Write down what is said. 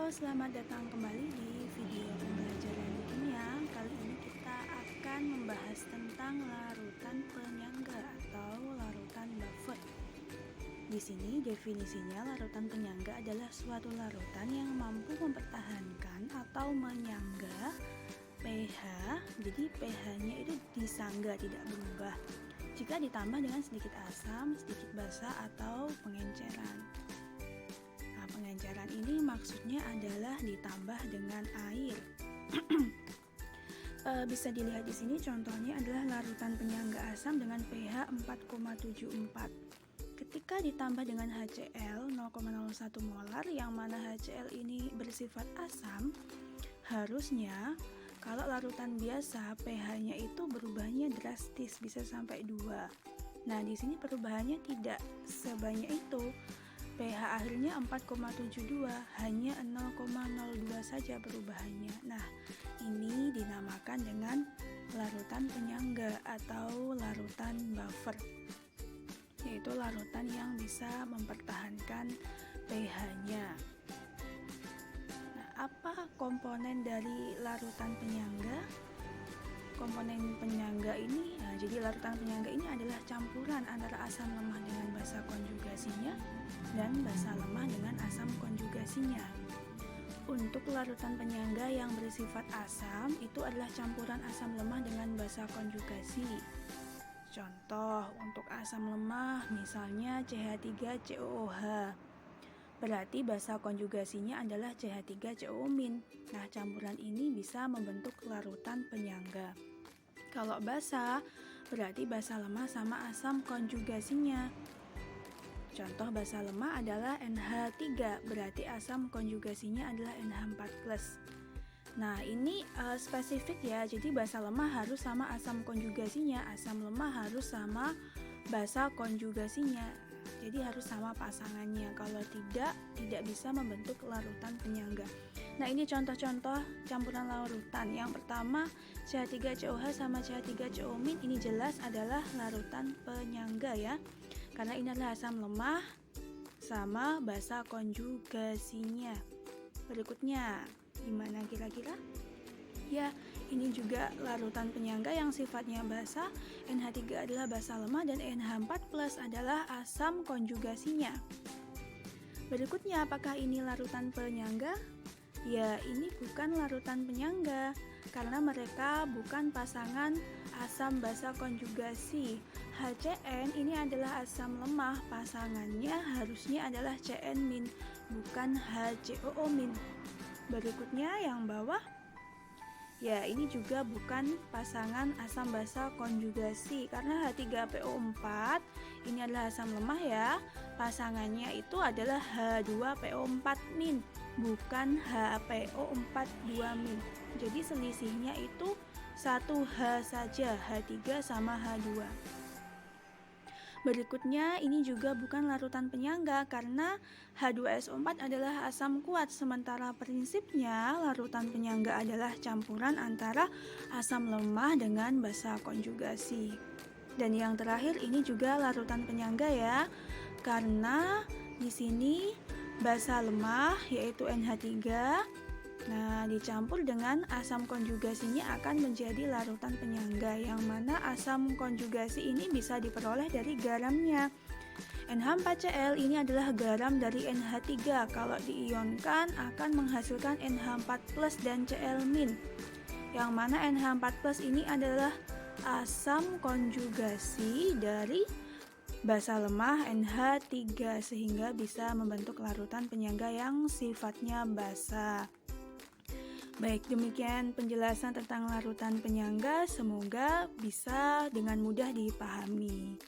Selamat datang kembali di video pembelajaran kimia. Kali ini kita akan membahas tentang larutan penyangga atau larutan buffer. Di sini definisinya larutan penyangga adalah suatu larutan yang mampu mempertahankan atau menyangga pH. Jadi pH-nya itu disangga, tidak berubah jika ditambah dengan sedikit asam, sedikit basa atau pengenceran. Pengenceran ini maksudnya adalah ditambah dengan air. Bisa dilihat di sini contohnya adalah larutan penyangga asam dengan pH 4,74. Ketika ditambah dengan HCl 0,01 molar yang mana HCl ini bersifat asam, harusnya kalau larutan biasa pH-nya itu berubahnya drastis, bisa sampai 2. Nah, di sini perubahannya tidak sebanyak itu. pH akhirnya 4,72, hanya 0,02 saja perubahannya. Nah, ini dinamakan dengan larutan penyangga atau larutan buffer, yaitu larutan yang bisa mempertahankan pH-nya. Nah, apa komponen dari larutan penyangga? Komponen penyangga ini, jadi larutan penyangga ini adalah campuran antara asam lemah dengan basa konjugasinya dan basa lemah dengan asam konjugasinya. Untuk larutan penyangga yang bersifat asam, itu adalah campuran asam lemah dengan basa konjugasi. Contoh untuk asam lemah misalnya CH3COOH. Berarti basa konjugasinya adalah CH3COO-. Nah, campuran ini bisa membentuk larutan penyangga. Kalau basa, berarti basa lemah sama asam konjugasinya. Contoh basa lemah adalah NH3, berarti asam konjugasinya adalah NH4+. Nah, ini spesifik ya, jadi basa lemah harus sama asam konjugasinya, asam lemah harus sama basa konjugasinya. Jadi harus sama pasangannya, kalau tidak bisa membentuk larutan penyangga. Nah, ini contoh-contoh campuran larutan. Yang pertama, CH3COH sama CH3CO- ini jelas adalah larutan penyangga ya, karena ini adalah asam lemah sama basa konjugasinya. Berikutnya, gimana kira-kira? Ya, ini juga larutan penyangga yang sifatnya basa. NH3 adalah basa lemah dan NH4+ adalah asam konjugasinya. Berikutnya, apakah ini larutan penyangga? Ya, ini bukan larutan penyangga karena mereka bukan pasangan asam basa konjugasi. HCN ini adalah asam lemah, pasangannya harusnya adalah CN-, bukan HCOO-. Berikutnya yang bawah, ya, ini juga bukan pasangan asam basa konjugasi karena H3PO4 ini adalah asam lemah ya. Pasangannya itu adalah H2PO4-, bukan HPO42-. Jadi selisihnya itu 1H saja, H3 sama H2. Berikutnya, ini juga bukan larutan penyangga karena H2SO4 adalah asam kuat, sementara prinsipnya larutan penyangga adalah campuran antara asam lemah dengan basa konjugasi. Dan yang terakhir, ini juga larutan penyangga ya, karena di sini basa lemah yaitu NH3. Nah, dicampur dengan asam konjugasinya akan menjadi larutan penyangga, yang mana asam konjugasi ini bisa diperoleh dari garamnya. NH4Cl ini adalah garam dari NH3. Kalau diionkan akan menghasilkan NH4+ dan Cl-, yang mana NH4+ ini adalah asam konjugasi dari basa lemah NH3 sehingga bisa membentuk larutan penyangga yang sifatnya basa. Baik, demikian penjelasan tentang larutan penyangga, semoga bisa dengan mudah dipahami.